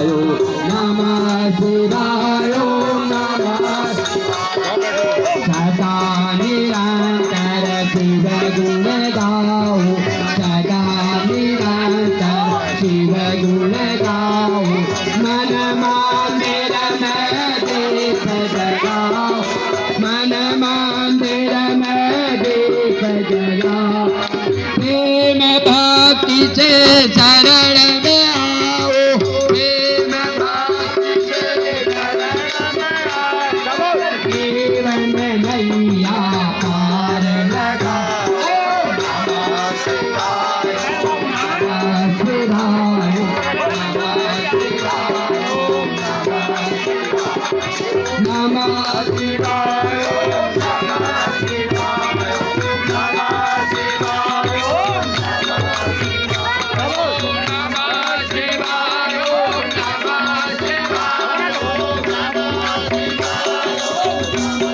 नमः शिवाय नमः सदा निरंतर शिव गुण गाओ सदा निरंतर शिव गुण गाओ मन मंदिर में दीप जलाओ मन मंदिर में दीप जलाओ प्रेम भक्ति से शरण में आओ प्रेम भक्ति से शरण में आओ जीवन नैया पार लगाओ नमः शिवाय नमः शिवाय नमः शिवाय नमः शिवाय